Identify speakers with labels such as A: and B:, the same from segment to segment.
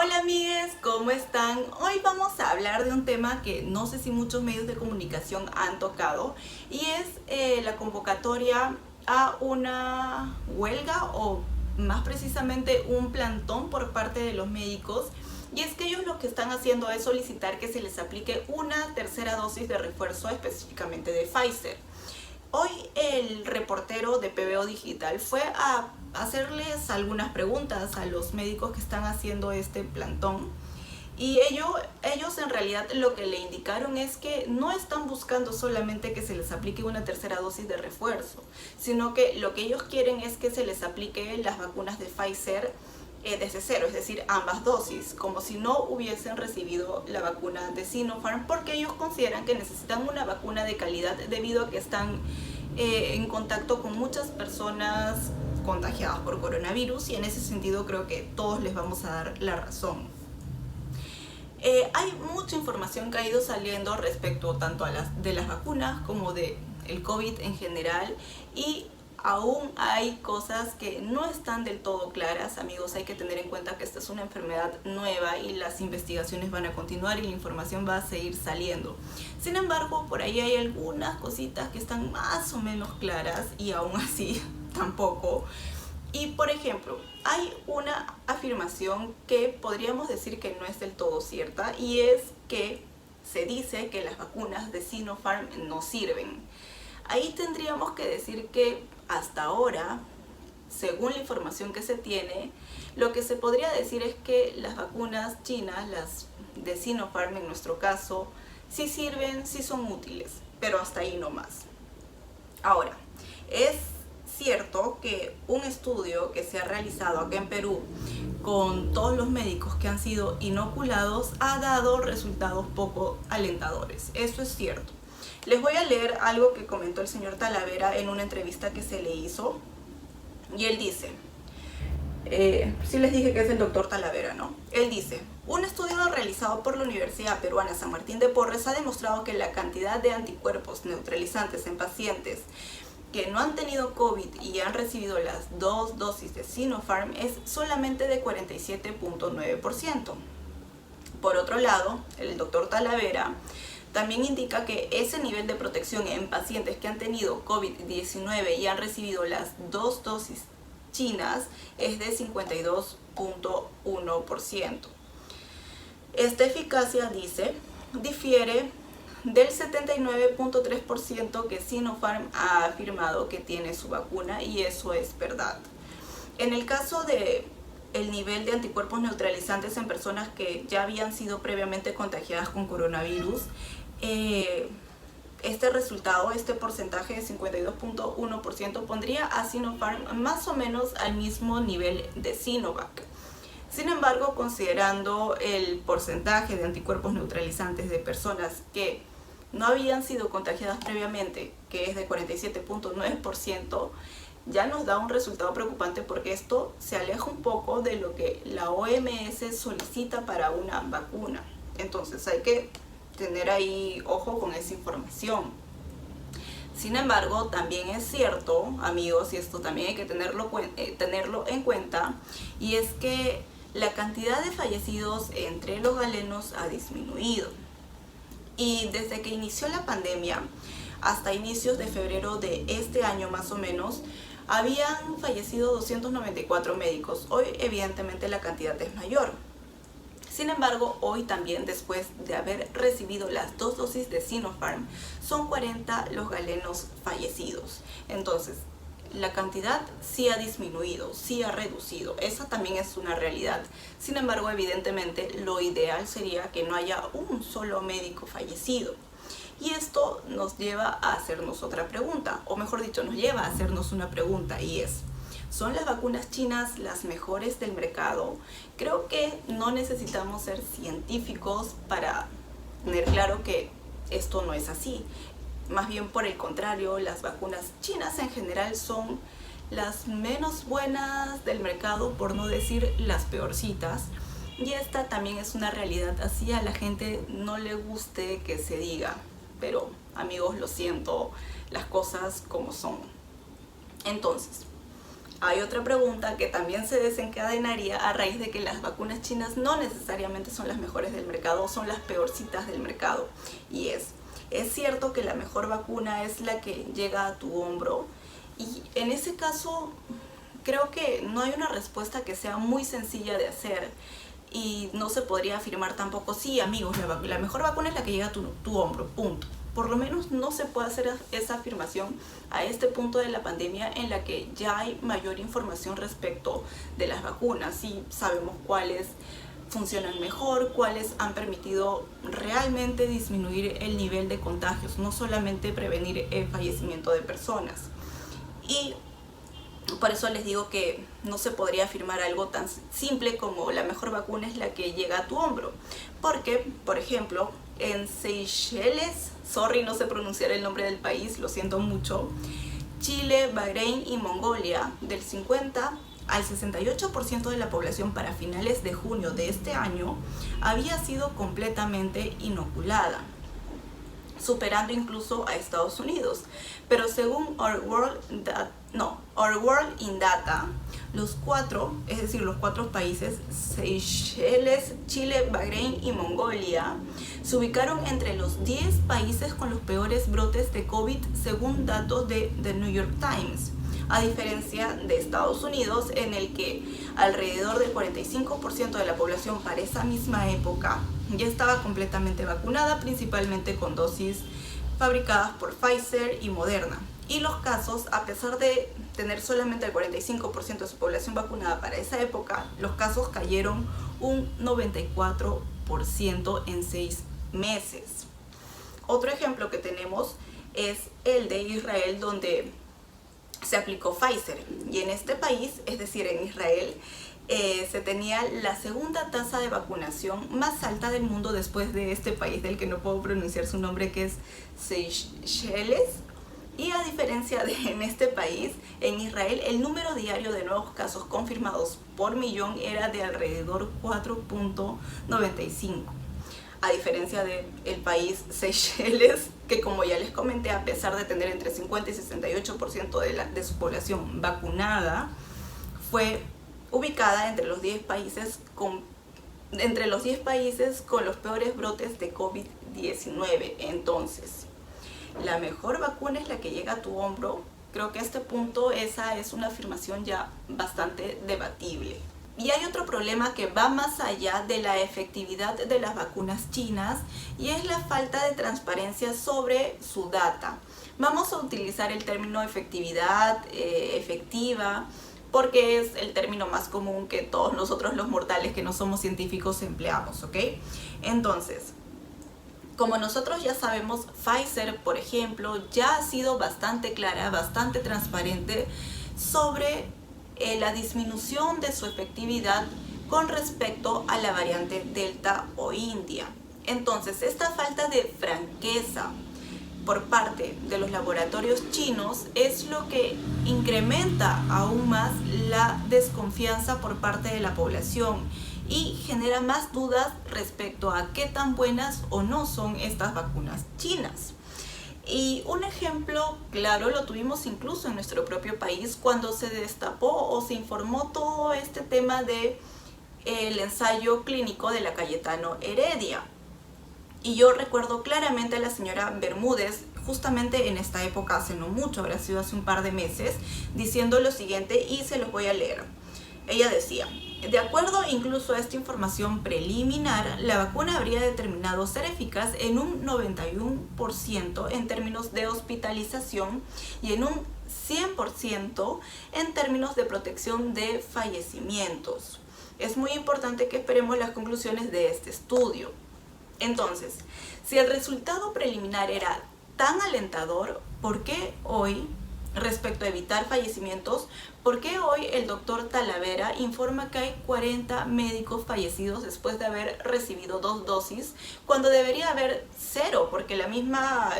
A: Hola amigues, ¿cómo están? Hoy vamos a hablar de un tema que no sé si muchos medios de comunicación han tocado y es la convocatoria a una huelga o más precisamente un plantón por parte de los médicos. Y es que ellos lo que están haciendo es solicitar que se les aplique una tercera dosis de refuerzo específicamente de Pfizer. Hoy el reportero de PBO Digital fue a hacerles algunas preguntas a los médicos que están haciendo este plantón y ellos en realidad lo que le indicaron es que no están buscando solamente que se les aplique una tercera dosis de refuerzo, sino que lo que ellos quieren es que se les aplique las vacunas de Pfizer desde cero, es decir, ambas dosis, como si no hubiesen recibido la vacuna de Sinopharm, porque ellos consideran que necesitan una vacuna de calidad debido a que están en contacto con muchas personas contagiadas por coronavirus, y en ese sentido creo que todos les vamos a dar la razón. Hay mucha información que ha ido saliendo respecto tanto a de las vacunas como de el COVID en general, y aún hay cosas que no están del todo claras, amigos. Hay que tener en cuenta que esta es una enfermedad nueva y las investigaciones van a continuar y la información va a seguir saliendo. Sin embargo, por ahí hay algunas cositas que están más o menos claras y aún así tampoco. Y por ejemplo, hay una afirmación que podríamos decir que no es del todo cierta, y es que se dice que las vacunas de Sinopharm no sirven. Ahí tendríamos que decir que hasta ahora, según la información que se tiene, lo que se podría decir es que las vacunas chinas, las de Sinopharm en nuestro caso, sí sirven, sí son útiles, pero hasta ahí no más. Ahora, es cierto que un estudio que se ha realizado acá en Perú con todos los médicos que han sido inoculados ha dado resultados poco alentadores. Eso es cierto. Les voy a leer algo que comentó el señor Talavera en una entrevista que se le hizo. Y él dice, sí les dije que es el doctor Talavera, ¿no? Él dice: un estudio realizado por la Universidad Peruana San Martín de Porres ha demostrado que la cantidad de anticuerpos neutralizantes en pacientes que no han tenido COVID y han recibido las dos dosis de Sinopharm es solamente de 47.9%. Por otro lado, el doctor Talavera también indica que ese nivel de protección en pacientes que han tenido COVID-19 y han recibido las dos dosis chinas es de 52.1%. Esta eficacia, dice, difiere del 79.3% que Sinopharm ha afirmado que tiene su vacuna, y eso es verdad. En el caso de el nivel de anticuerpos neutralizantes en personas que ya habían sido previamente contagiadas con coronavirus, este resultado, este porcentaje de 52.1% pondría a Sinopharm más o menos al mismo nivel de Sinovac. Sin embargo, considerando el porcentaje de anticuerpos neutralizantes de personas que no habían sido contagiadas previamente, que es de 47.9%, ya nos da un resultado preocupante, porque esto se aleja un poco de lo que la OMS solicita para una vacuna. Entonces hay que tener ahí ojo con esa información. Sin embargo, también es cierto, amigos, y esto también hay que tenerlo en cuenta, y es que la cantidad de fallecidos entre los galenos ha disminuido. Y desde que inició la pandemia hasta inicios de febrero de este año más o menos, habían fallecido 294 médicos. Hoy evidentemente la cantidad es mayor. Sin embargo, hoy también, después de haber recibido las dos dosis de Sinopharm, son 40 los galenos fallecidos. Entonces, la cantidad sí ha disminuido, sí ha reducido. Esa también es una realidad. Sin embargo, evidentemente, lo ideal sería que no haya un solo médico fallecido. Y esto nos lleva a hacernos otra pregunta, o mejor dicho, nos lleva a hacernos una pregunta, y es: ¿son las vacunas chinas las mejores del mercado? Creo que no necesitamos ser científicos para tener claro que esto no es así. Más bien por el contrario, las vacunas chinas en general son las menos buenas del mercado, por no decir las peorcitas. Y esta también es una realidad, así a la gente no le guste que se diga. Pero amigos, lo siento, las cosas como son. Entonces, Hay otra pregunta que también se desencadenaría a raíz de que las vacunas chinas no necesariamente son las mejores del mercado o son las peorcitas del mercado. Y ¿es cierto que la mejor vacuna es la que llega a tu hombro? Y en ese caso creo que no hay una respuesta que sea muy sencilla de hacer. Y no se podría afirmar tampoco, sí amigos, la mejor vacuna es la que llega a tu hombro, punto. Por lo menos no se puede hacer esa afirmación a este punto de la pandemia en la que ya hay mayor información respecto de las vacunas y sabemos cuáles funcionan mejor, cuáles han permitido realmente disminuir el nivel de contagios, no solamente prevenir el fallecimiento de personas. Y por eso les digo que no se podría afirmar algo tan simple como la mejor vacuna es la que llega a tu hombro. Porque, por ejemplo, en Seychelles, sorry, no sé pronunciar el nombre del país, lo siento mucho, Chile, Bahrein y Mongolia, del 50 al 68% de la población para finales de junio de este año había sido completamente inoculada, superando incluso a Estados Unidos. Pero según Our World in Data, los cuatro países, Seychelles, Chile, Bahrein y Mongolia, se ubicaron entre los 10 países con los peores brotes de COVID según datos de The New York Times, a diferencia de Estados Unidos, en el que alrededor del 45% de la población para esa misma época ya estaba completamente vacunada, principalmente con dosis fabricadas por Pfizer y Moderna. Y los casos, a pesar de tener solamente el 45% de su población vacunada para esa época, los casos cayeron un 94% en 6 meses. Otro ejemplo que tenemos es el de Israel, donde se aplicó Pfizer. Y en este país, es decir, en Israel, se tenía la segunda tasa de vacunación más alta del mundo después de este país del que no puedo pronunciar su nombre, que es Seychelles. Y a diferencia de en este país, en Israel el número diario de nuevos casos confirmados por millón era de alrededor 4.95. A diferencia del país Seychelles, que como ya les comenté, a pesar de tener entre 50 y 68% de su población vacunada, fue ubicada entre los 10 países con los peores brotes de COVID-19. Entonces, la mejor vacuna es la que llega a tu hombro. Creo que a este punto esa es una afirmación ya bastante debatible. Y hay otro problema que va más allá de la efectividad de las vacunas chinas y es la falta de transparencia sobre su data. Vamos a utilizar el término efectividad, efectiva, porque es el término más común que todos nosotros los mortales que no somos científicos empleamos, ¿ok? Entonces, como nosotros ya sabemos, Pfizer, por ejemplo, ya ha sido bastante clara, bastante transparente sobre la disminución de su efectividad con respecto a la variante Delta o India. Entonces, esta falta de franqueza por parte de los laboratorios chinos es lo que incrementa aún más la desconfianza por parte de la población y genera más dudas respecto a qué tan buenas o no son estas vacunas chinas. Y un ejemplo claro lo tuvimos incluso en nuestro propio país cuando se destapó o se informó todo este tema de el ensayo clínico de la Cayetano Heredia. Y yo recuerdo claramente a la señora Bermúdez, justamente en esta época, hace no mucho, habrá sido hace un par de meses, diciendo lo siguiente y se los voy a leer. Ella decía: de acuerdo incluso a esta información preliminar, la vacuna habría determinado ser eficaz en un 91% en términos de hospitalización y en un 100% en términos de protección de fallecimientos. Es muy importante que esperemos las conclusiones de este estudio. Entonces, si el resultado preliminar era tan alentador, ¿por qué hoy, respecto a evitar fallecimientos, por qué hoy el doctor Talavera informa que hay 40 médicos fallecidos después de haber recibido 2 dosis, cuando debería haber 0? Porque la misma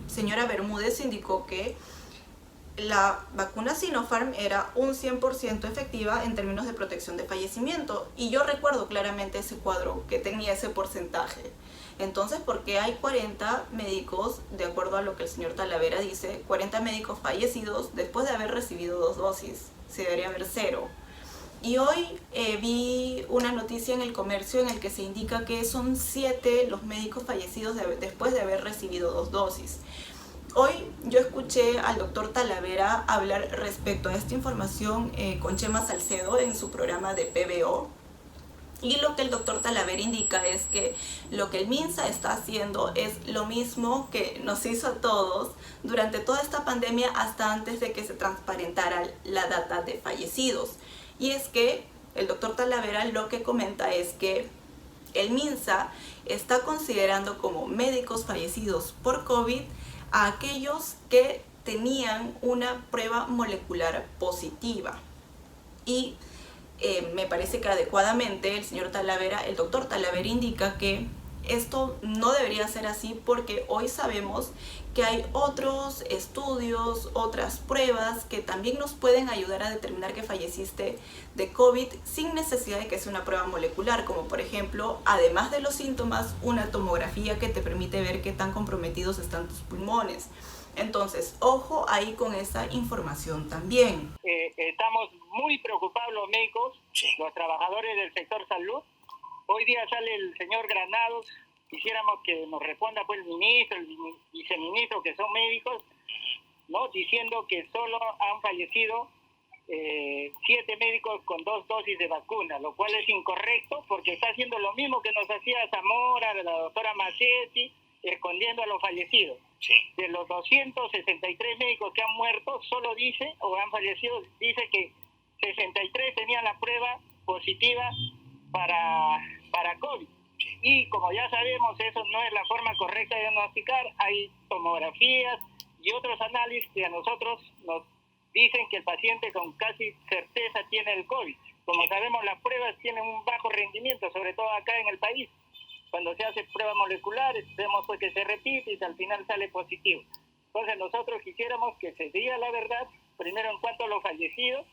A: señora Bermúdez indicó que la vacuna Sinopharm era un 100% efectiva en términos de protección de fallecimiento. Y yo recuerdo claramente ese cuadro que tenía ese porcentaje. Entonces, ¿por qué hay 40 médicos, de acuerdo a lo que el señor Talavera dice, 40 médicos fallecidos después de haber recibido 2 dosis? se debería ver 0. Y hoy vi una noticia en El Comercio en el que se indica que son 7 los médicos fallecidos después de haber recibido 2 dosis. Hoy yo escuché al doctor Talavera hablar respecto a esta información con Chema Salcedo en su programa de PBO. Y lo que el doctor Talavera indica es que lo que el MINSA está haciendo es lo mismo que nos hizo a todos durante toda esta pandemia hasta antes de que se transparentara la data de fallecidos. Y es que el doctor Talavera lo que comenta es que el MINSA está considerando como médicos fallecidos por COVID a aquellos que tenían una prueba molecular positiva. Y me parece que adecuadamente el doctor Talavera indica que esto no debería ser así porque hoy sabemos que hay otros estudios, otras pruebas que también nos pueden ayudar a determinar que falleciste de COVID sin necesidad de que sea una prueba molecular, como por ejemplo, además de los síntomas, una tomografía que te permite ver qué tan comprometidos están tus pulmones. Entonces, ojo ahí con esa información también.
B: Estamos muy preocupados los médicos, los trabajadores del sector salud. Hoy día sale el señor Granados, quisiéramos que nos responda pues el ministro, el viceministro, que son médicos, ¿no? Diciendo que solo han fallecido 7 médicos con 2 dosis de vacuna, lo cual es incorrecto porque está haciendo lo mismo que nos hacía Zamora, la doctora Macetti, escondiendo a los fallecidos. Sí. De los 263 médicos que han muerto, solo dice, o han fallecido, dice que 63 tenían la prueba positiva para COVID. Sí. Y como ya sabemos, eso no es la forma correcta de diagnosticar. Hay tomografías y otros análisis que a nosotros nos dicen que el paciente con casi certeza tiene el COVID. Como sabemos, las pruebas tienen un bajo rendimiento, sobre todo acá en el país. Cuando se hace pruebas moleculares, vemos pues que se repite y al final sale positivo. Entonces nosotros quisiéramos que se diga la verdad, primero en cuanto a los fallecidos.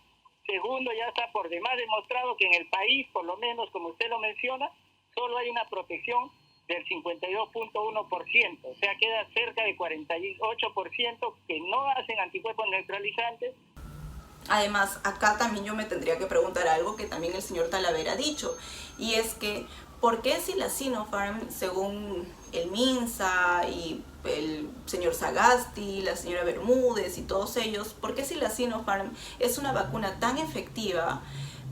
B: Segundo, ya está por demás demostrado que en el país, por lo menos como usted lo menciona, solo hay una protección del 52.1%. O sea, queda cerca de 48% que no hacen anticuerpos neutralizantes.
A: Además, acá también yo me tendría que preguntar algo que también el señor Talavera ha dicho, y es que ¿por qué si la Sinopharm, según el MINSA y el señor Sagasti, la señora Bermúdez y todos ellos, por qué si la Sinopharm es una vacuna tan efectiva,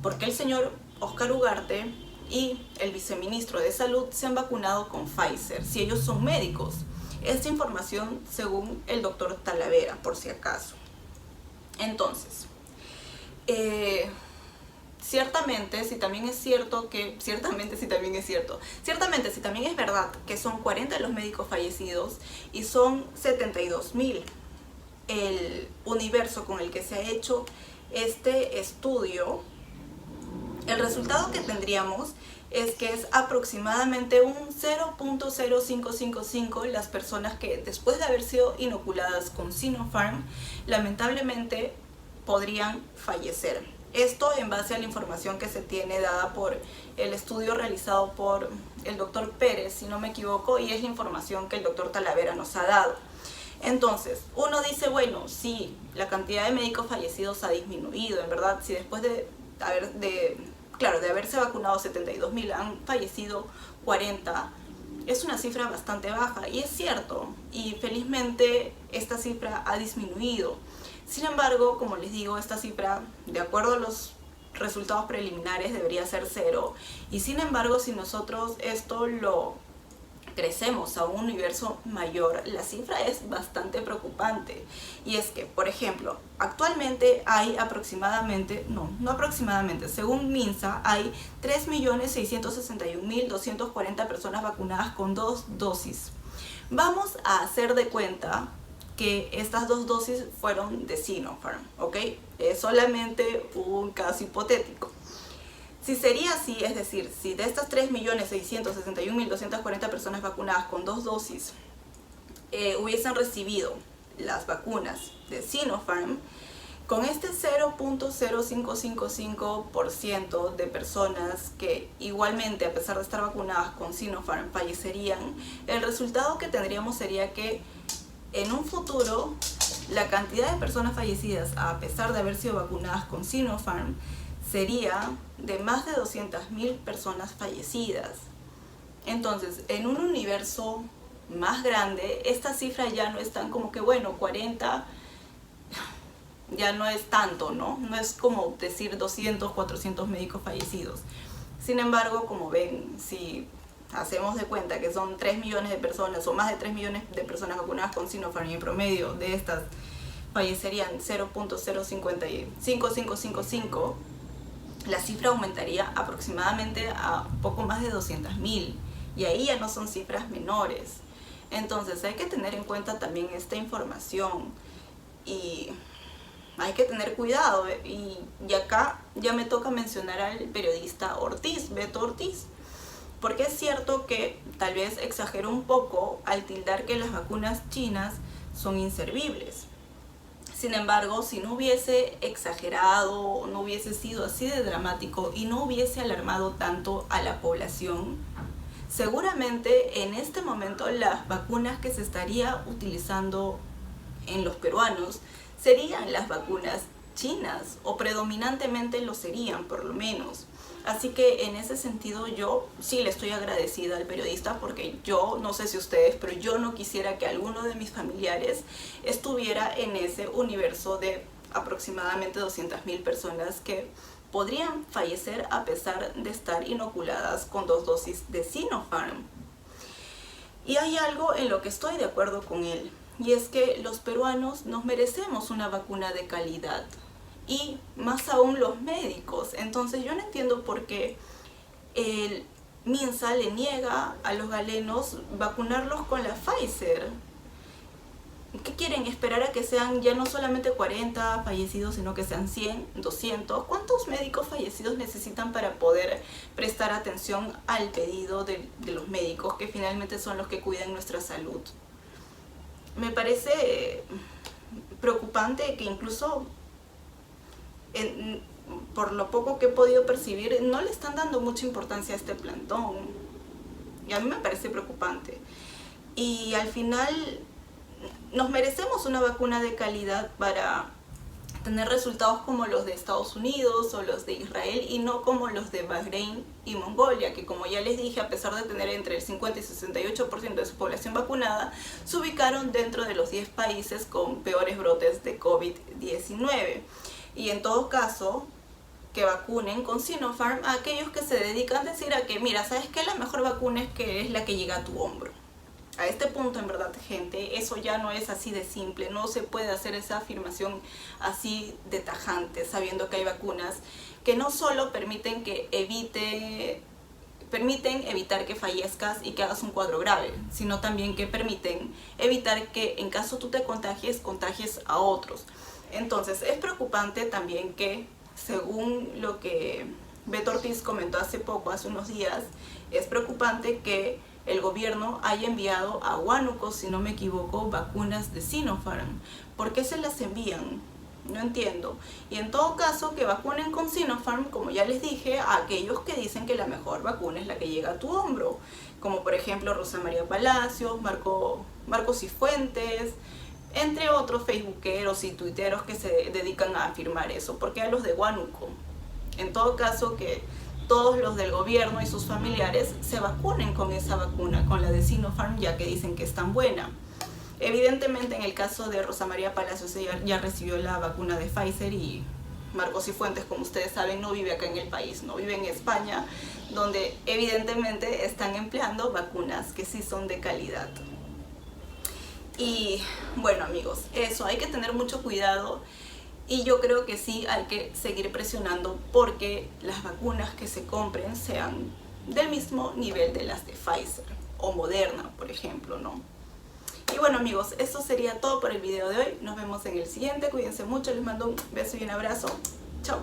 A: por qué el señor Óscar Ugarte y el viceministro de Salud se han vacunado con Pfizer, si ellos son médicos? Esta información según el doctor Talavera, por si acaso. Entonces, ciertamente, si también es verdad que son 40 los médicos fallecidos y son 72.000 el universo con el que se ha hecho este estudio, el resultado que tendríamos es que es aproximadamente un 0.0555 las personas que después de haber sido inoculadas con Sinopharm, lamentablemente podrían fallecer. Esto en base a la información que se tiene dada por el estudio realizado por el doctor Pérez, si no me equivoco, y es la información que el doctor Talavera nos ha dado. Entonces, uno dice, bueno, sí, la cantidad de médicos fallecidos ha disminuido, en verdad, si después de haberse vacunado 72.000 han fallecido 40, es una cifra bastante baja, y es cierto, y felizmente esta cifra ha disminuido. Sin embargo, como les digo, esta cifra, de acuerdo a los resultados preliminares, debería ser 0. Y sin embargo, si nosotros esto lo crecemos a un universo mayor, la cifra es bastante preocupante. Y es que, por ejemplo, actualmente hay según MINSA, hay 3.661.240 personas vacunadas con 2 dosis. Vamos a hacer de cuenta que estas 2 dosis fueron de Sinopharm, ¿ok? Es solamente un caso hipotético. Si sería así, es decir, si de estas 3.661.240 personas vacunadas con 2 dosis hubiesen recibido las vacunas de Sinopharm, con este 0.0555% de personas que igualmente, a pesar de estar vacunadas con Sinopharm, fallecerían, el resultado que tendríamos sería que en un futuro la cantidad de personas fallecidas a pesar de haber sido vacunadas con Sinopharm sería de más de 200.000 personas fallecidas. Entonces, en un universo más grande, esta cifra ya no es tan como que, bueno, 40 ya no es tanto, ¿no? No es como decir 200, 400 médicos fallecidos. Sin embargo, como ven, si hacemos de cuenta que son 3 millones de personas o más de 3 millones de personas vacunadas con Sinopharm y en promedio de estas fallecerían 0.05555, la cifra aumentaría aproximadamente a poco más de 200.000 y ahí ya no son cifras menores. Entonces hay que tener en cuenta también esta información y hay que tener cuidado. Y acá ya me toca mencionar al periodista Ortiz, Beto Ortiz, porque es cierto que tal vez exageró un poco al tildar que las vacunas chinas son inservibles. Sin embargo, si no hubiese exagerado, no hubiese sido así de dramático y no hubiese alarmado tanto a la población, seguramente en este momento las vacunas que se estaría utilizando en los peruanos serían las vacunas chinas, o predominantemente lo serían por lo menos. Así que en ese sentido yo sí le estoy agradecida al periodista, porque yo, no sé si ustedes, pero yo no quisiera que alguno de mis familiares estuviera en ese universo de aproximadamente 200.000 personas que podrían fallecer a pesar de estar inoculadas con 2 dosis de Sinopharm. Y hay algo en lo que estoy de acuerdo con él, y es que los peruanos nos merecemos una vacuna de calidad, y más aún los médicos. Entonces yo no entiendo por qué el MINSA le niega a los galenos vacunarlos con la Pfizer. ¿Qué quieren? ¿Esperar a que sean ya no solamente 40 fallecidos, sino que sean 100, 200? ¿Cuántos médicos fallecidos necesitan para poder prestar atención al pedido de los médicos, que finalmente son los que cuidan nuestra salud? Me parece preocupante que incluso, por lo poco que he podido percibir, no le están dando mucha importancia a este plantón. Y a mí me parece preocupante. Y al final nos merecemos una vacuna de calidad para tener resultados como los de Estados Unidos o los de Israel, y no como los de Bahrein y Mongolia, que, como ya les dije, a pesar de tener entre el 50 y 68% de su población vacunada, se ubicaron dentro de los 10 países con peores brotes de COVID-19. Y en todo caso, que vacunen con Sinopharm a aquellos que se dedican a decir a que, mira, ¿sabes qué? La mejor vacuna es la que llega a tu hombro. A este punto, en verdad, gente, eso ya no es así de simple. No se puede hacer esa afirmación así de tajante, sabiendo que hay vacunas que no solo permiten evitar que fallezcas y que hagas un cuadro grave, sino también que permiten evitar que, en caso tú te contagies a otros. Entonces es preocupante también que, según lo que Beto Ortiz comentó hace unos días, es preocupante que el gobierno haya enviado a Huánuco, si no me equivoco, vacunas de Sinopharm. ¿Por qué se las envían? No entiendo. Y en todo caso, que vacunen con Sinopharm, como ya les dije, a aquellos que dicen que la mejor vacuna es la que llega a tu hombro, como por ejemplo Rosa María Palacios, Marcos Cifuentes, entre otros facebookeros y tuiteros que se dedican a afirmar eso. ¿Por qué a los de Huánuco? En todo caso, que todos los del gobierno y sus familiares se vacunen con esa vacuna, con la de Sinopharm, ya que dicen que es tan buena. Evidentemente, en el caso de Rosa María Palacios, ella ya recibió la vacuna de Pfizer, y Marcos Cifuentes, como ustedes saben, no vive acá en el país, no vive en España, donde evidentemente están empleando vacunas que sí son de calidad. Y bueno, amigos, eso, hay que tener mucho cuidado. Y yo creo que sí hay que seguir presionando porque las vacunas que se compren sean del mismo nivel de las de Pfizer o Moderna, por ejemplo, ¿no? Y bueno, amigos, eso sería todo por el video de hoy. Nos vemos en el siguiente. Cuídense mucho, les mando un beso y un abrazo. Chao.